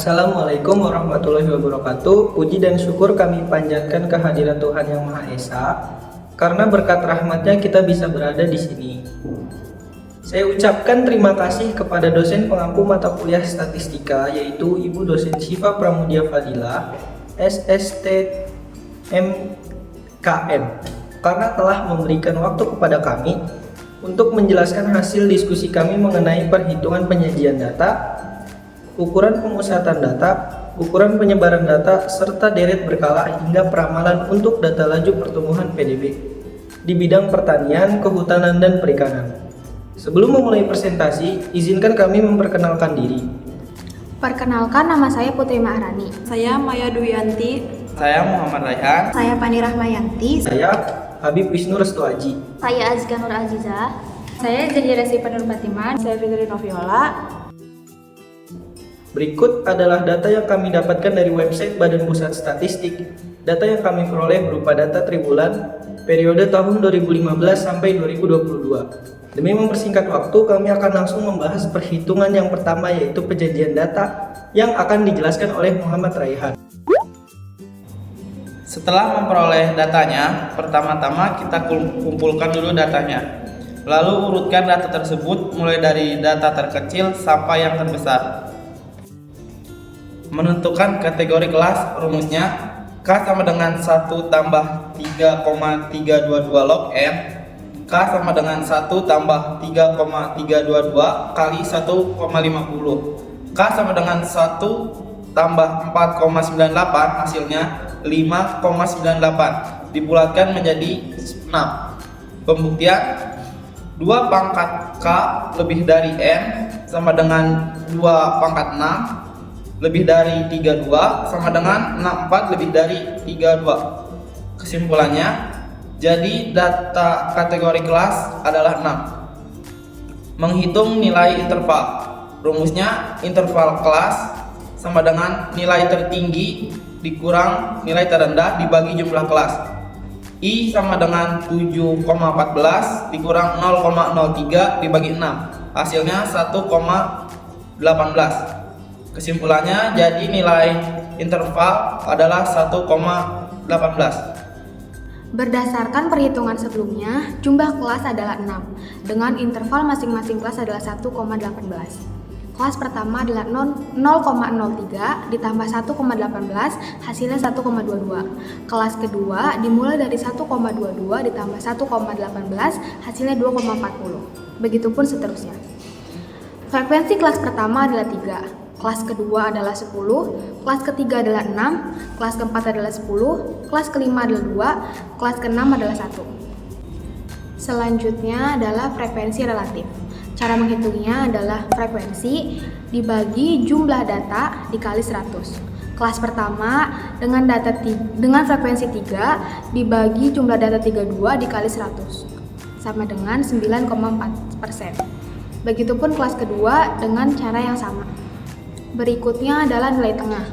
Assalamualaikum warahmatullahi wabarakatuh. Puji dan syukur kami panjatkan kehadiran Tuhan Yang Maha Esa, karena berkat rahmatnya kita bisa berada di sini. Saya ucapkan terima kasih kepada dosen pengampu mata kuliah statistika, yaitu Ibu Dosen Syifa Pramudia Fadilah, SST MKM, karena telah memberikan waktu kepada kami untuk menjelaskan hasil diskusi kami mengenai perhitungan penyajian data, ukuran pemusatan data, ukuran penyebaran data, serta deret berkala hingga peramalan untuk data laju pertumbuhan PDB di bidang pertanian, kehutanan, dan perikanan. Sebelum memulai presentasi, izinkan kami memperkenalkan diri. Perkenalkan, nama saya Putri Maharani. Saya Maya Duyanti. Saya Muhammad Raihan. Saya Pani Rahmayanti. Saya Habib Wisnu Restuaji. Saya Azka Nur Aziza. Saya Jenjiresi Penur Fatimah. Saya Fitri Noviola. Berikut adalah data yang kami dapatkan dari website Badan Pusat Statistik. Data yang kami peroleh berupa data triwulan periode tahun 2015 sampai 2022. Demi mempersingkat waktu, kami akan langsung membahas perhitungan yang pertama, yaitu penyajian data yang akan dijelaskan oleh Muhammad Raihan. Setelah memperoleh datanya, pertama-tama kita kumpulkan dulu datanya. Lalu urutkan data tersebut mulai dari data terkecil sampai yang terbesar. Menentukan kategori kelas, rumusnya K sama dengan 1 tambah 3,322 log N, K sama dengan 1 tambah 3,322 kali 1,50, K sama dengan 1 tambah 4,98, hasilnya 5,98, dibulatkan menjadi 6. Pembuktian 2 pangkat K lebih dari N sama dengan 2 pangkat 6 lebih dari 32 sama dengan 64 lebih dari 32. Kesimpulannya, jadi data kategori kelas adalah 6. Menghitung nilai interval. Rumusnya interval kelas sama dengan nilai tertinggi dikurang nilai terendah dibagi jumlah kelas. I sama dengan 7,14 dikurang 0,03 dibagi 6. Hasilnya 1,18. Kesimpulannya, jadi nilai interval adalah 1,18. Berdasarkan perhitungan sebelumnya, jumlah kelas adalah 6, dengan interval masing-masing kelas adalah 1,18. Kelas pertama adalah 0,03 ditambah 1,18, hasilnya 1,22. Kelas kedua dimulai dari 1,22 ditambah 1,18, hasilnya 2,40. Begitupun seterusnya. Frekuensi kelas pertama adalah 3. Kelas kedua adalah 10, kelas ketiga adalah 6, kelas keempat adalah 10, kelas kelima adalah 2, kelas keenam adalah 1. Selanjutnya adalah frekuensi relatif. Cara menghitungnya adalah frekuensi dibagi jumlah data dikali 100. Kelas pertama dengan frekuensi 3 dibagi jumlah data 32 dikali 100, sama dengan 9,4%. Begitupun kelas kedua dengan cara yang sama. Berikutnya adalah nilai tengah.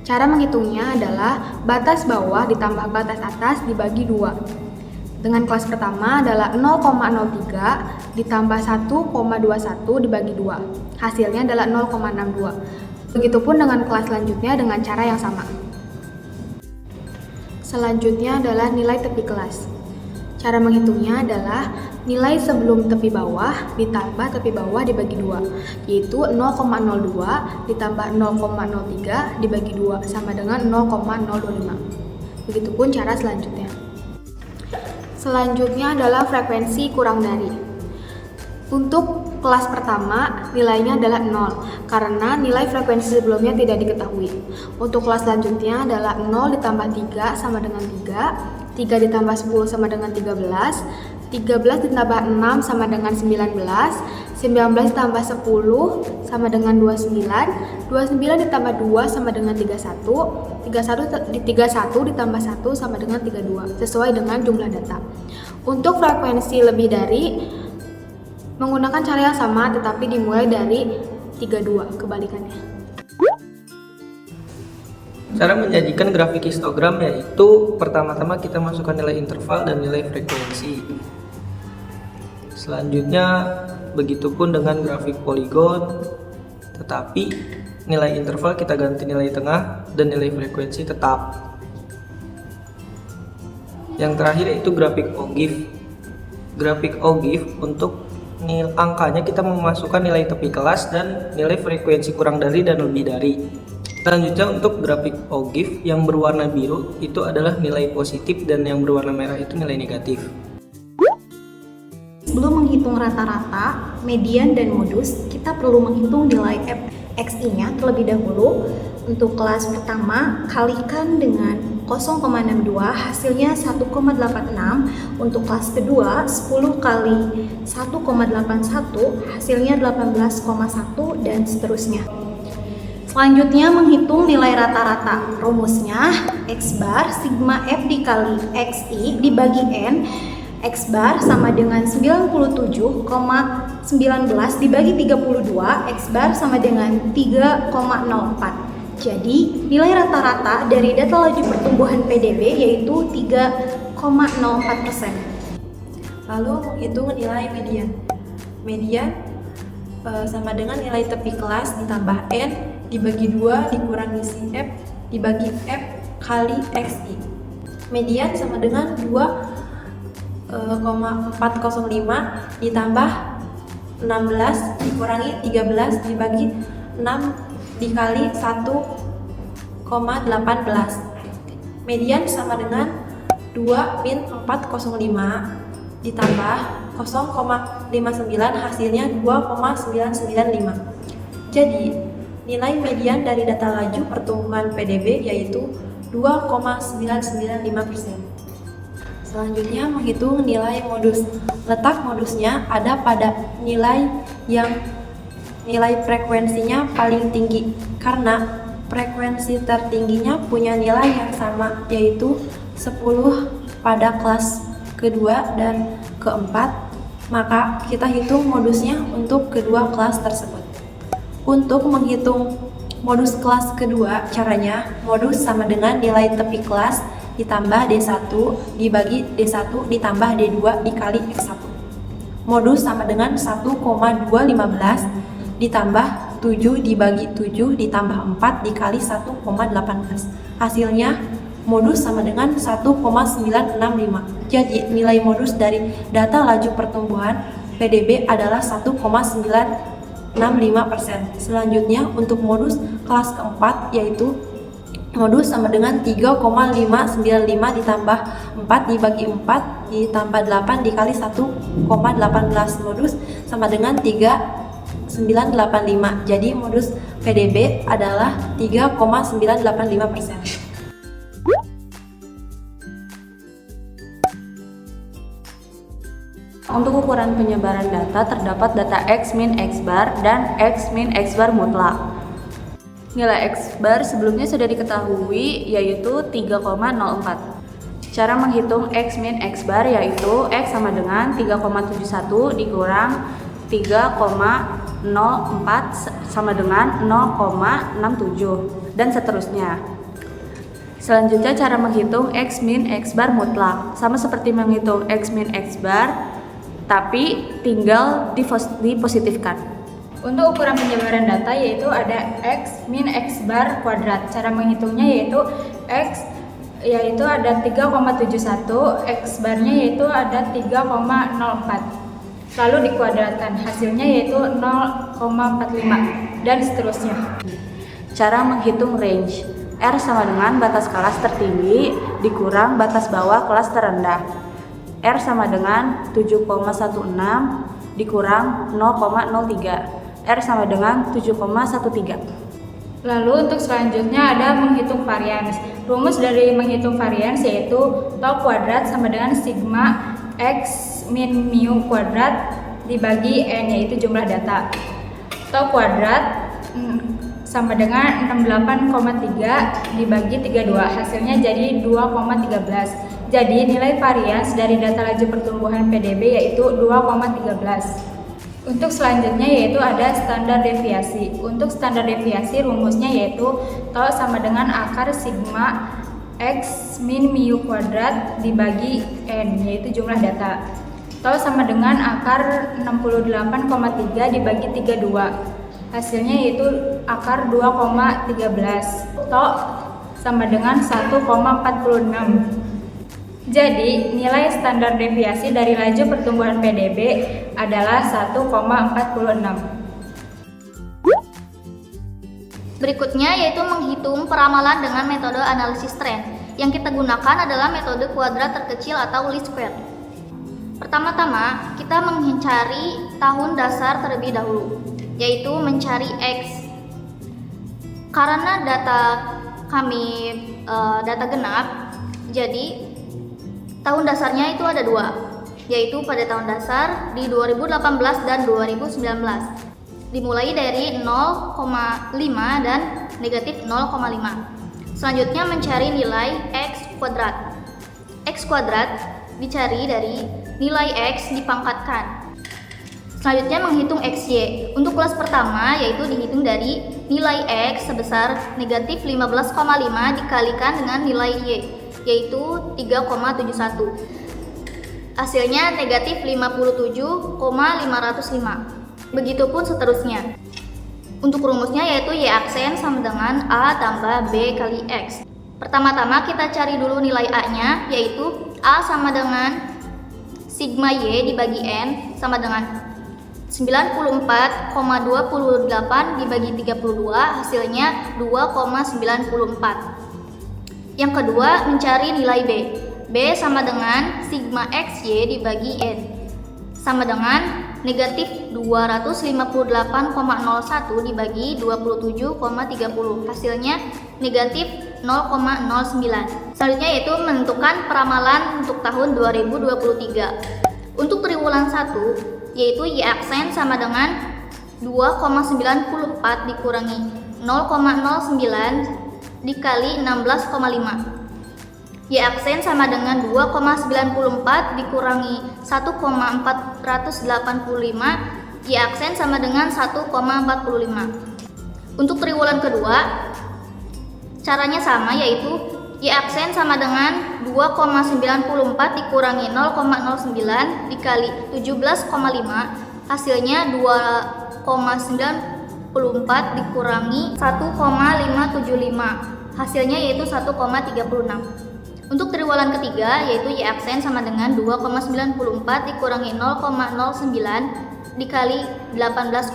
Cara menghitungnya adalah batas bawah ditambah batas atas dibagi 2. Dengan kelas pertama adalah 0,03 ditambah 1,21 dibagi 2. Hasilnya adalah 0,62. Begitupun dengan kelas selanjutnya dengan cara yang sama. Selanjutnya adalah nilai tepi kelas. Cara menghitungnya adalah nilai sebelum tepi bawah ditambah tepi bawah dibagi 2, yaitu 0,02 ditambah 0,03 dibagi 2 sama dengan 0,025. Begitupun cara selanjutnya. Selanjutnya adalah frekuensi kurang dari. Untuk kelas pertama nilainya adalah 0 karena nilai frekuensi sebelumnya tidak diketahui. Untuk kelas selanjutnya adalah 0 ditambah 3 sama dengan 3, 3 ditambah 10 sama dengan 13, 13 ditambah 6 sama dengan 19, 19 ditambah 10 sama dengan 29, 29 ditambah 2 sama dengan 31, 31 ditambah 1 sama dengan 32, sesuai dengan jumlah data. Untuk frekuensi lebih dari, menggunakan cara yang sama tetapi dimulai dari 32, kebalikannya. Cara menyajikan grafik histogram yaitu pertama-tama kita masukkan nilai interval dan nilai frekuensi. Selanjutnya begitupun dengan grafik poligon, tetapi nilai interval kita ganti nilai tengah, dan nilai frekuensi tetap. Yang terakhir itu grafik OGIF. Grafik OGIF untuk angkanya kita memasukkan nilai tepi kelas dan nilai frekuensi kurang dari dan lebih dari. Selanjutnya untuk grafik OGIF yang berwarna biru itu adalah nilai positif dan yang berwarna merah itu nilai negatif. Sebelum menghitung rata-rata, median, dan modus, kita perlu menghitung nilai XI-nya terlebih dahulu. Untuk kelas pertama, kalikan dengan 0,62, hasilnya 1,86. Untuk kelas kedua, 10 kali 1,81, hasilnya 18,1, dan seterusnya. Selanjutnya, menghitung nilai rata-rata. Rumusnya, X bar sigma F dikali XI dibagi N. X bar sama dengan 97,19 dibagi 32, X bar sama dengan 3,04. Jadi, nilai rata-rata dari data laju pertumbuhan PDB yaitu 3,04%. Lalu menghitung nilai median. Median sama dengan nilai tepi kelas ditambah N dibagi 2 dikurangi si F dibagi F kali XI. Median sama dengan 2,405 ditambah 16 dikurangi 13 dibagi 6 dikali 1,18. Median sama dengan 2 min 405 ditambah 0,59 hasilnya 2,995. Jadi nilai median dari data laju pertumbuhan PDB yaitu 2,995%. Selanjutnya menghitung nilai modus. Letak modusnya ada pada nilai frekuensinya paling tinggi, karena frekuensi tertingginya punya nilai yang sama, yaitu 10 pada kelas kedua dan keempat, maka kita hitung modusnya untuk kedua kelas tersebut. Untuk menghitung modus kelas kedua, caranya modus sama dengan nilai tepi kelas ditambah D1 dibagi D1 ditambah D2 dikali X1. Modus sama dengan 1,215 ditambah 7 dibagi 7 ditambah 4 dikali 1,18. Hasilnya modus sama dengan 1,965. Jadi nilai modus dari data laju pertumbuhan PDB adalah 1,965%. Selanjutnya untuk modus kelas keempat yaitu modus sama dengan 3,595 ditambah 4 dibagi 4 ditambah 8 dikali 1,18. Modus sama dengan 3,985. Jadi modus PDB adalah 3,985%. Untuk ukuran penyebaran data terdapat data X min X bar dan X min X bar mutlak. Nilai X bar sebelumnya sudah diketahui yaitu 3,04. Cara menghitung X min X bar yaitu X sama dengan 3,71 dikurang 3,04 sama dengan 0,67 dan seterusnya. Selanjutnya cara menghitung X min X bar mutlak sama seperti menghitung X min X bar tapi tinggal dipositifkan. Untuk ukuran penyebaran data yaitu ada X min X bar kuadrat. Cara menghitungnya yaitu X yaitu ada 3,71, X barnya yaitu ada 3,04. Lalu dikuadratkan, hasilnya yaitu 0,45 dan seterusnya. Cara menghitung range. R sama dengan batas kelas tertinggi dikurang batas bawah kelas terendah. R sama dengan 7,16 dikurang 0,03. R sama dengan 7,13. Lalu untuk selanjutnya ada menghitung varians. Rumus dari menghitung varians yaitu tau kuadrat sama dengan sigma X min mu kuadrat dibagi N yaitu jumlah data. Tau kuadrat sama dengan 68,3 dibagi 32, hasilnya jadi 2,13. Jadi nilai varians dari data laju pertumbuhan PDB yaitu 2,13. Untuk selanjutnya yaitu ada standar deviasi. Untuk standar deviasi rumusnya yaitu tau sama dengan akar sigma X min mu kuadrat dibagi N yaitu jumlah data. Tau sama dengan akar 68,3 dibagi 32. Hasilnya yaitu akar 2,13 TOK sama dengan 1,46. Jadi, nilai standar deviasi dari laju pertumbuhan PDB adalah 1,46. Berikutnya yaitu menghitung peramalan dengan metode analisis tren. Yang kita gunakan adalah metode kuadrat terkecil atau least square. Pertama-tama, kita mencari tahun dasar terlebih dahulu, yaitu mencari X. Karena data kami data genap, jadi tahun dasarnya itu ada dua, yaitu pada tahun dasar di 2018 dan 2019. Dimulai dari 0,5 dan negatif 0,5. Selanjutnya mencari nilai X kuadrat. X kuadrat dicari dari nilai X dipangkatkan. Selanjutnya menghitung XY. Untuk kelas pertama yaitu dihitung dari nilai X sebesar negatif 15,5 dikalikan dengan nilai Y, yaitu 3,71. Hasilnya negatif 57,505. Begitupun seterusnya. Untuk rumusnya yaitu Y aksen sama dengan A tambah B kali X. Pertama-tama kita cari dulu nilai A-nya, yaitu A sama dengan sigma Y dibagi N sama dengan 94,28 dibagi 32, hasilnya 2,94. Yang kedua, mencari nilai B. B sama dengan sigma XY dibagi N sama dengan negatif 258,01 dibagi 27,30, hasilnya negatif 0,09. Selanjutnya yaitu menentukan peramalan untuk tahun 2023. Untuk triwulan 1 yaitu Y aksen sama dengan 2,94 dikurangi 0,09 dikali 16,5. Y aksen sama dengan 2,94 dikurangi 1,485. Y aksen sama dengan 1,45. Untuk triwulan kedua, caranya sama, yaitu Y aksen sama dengan 2,94 dikurangi 0,09 dikali 17,5, hasilnya 2,94 dikurangi 1,575, hasilnya yaitu 1,36. Untuk triwulan ketiga yaitu Y aksen sama dengan 2,94 dikurangi 0,09 dikali 18,5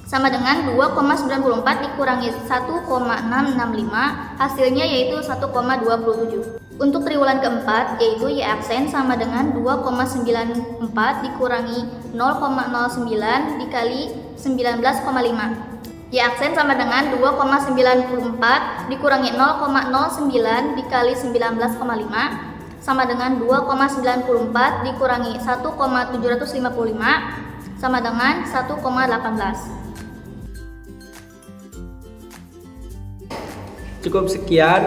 sama dengan 2,94 dikurangi 1,665, hasilnya yaitu 1,27. Untuk triwulan keempat yaitu Y aksen sama dengan 2,94 dikurangi 0,09 dikali 19,5. Y aksen sama dengan 2,94 dikurangi 0,09 dikali 19,5 sama dengan 2,94 dikurangi 1,755 sama dengan 1,18. Cukup sekian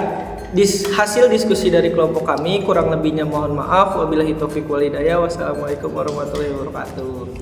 hasil diskusi dari kelompok kami, kurang lebihnya mohon maaf. Wabillahi taufiq wal hidayah. Wassalamualaikum warahmatullahi wabarakatuh.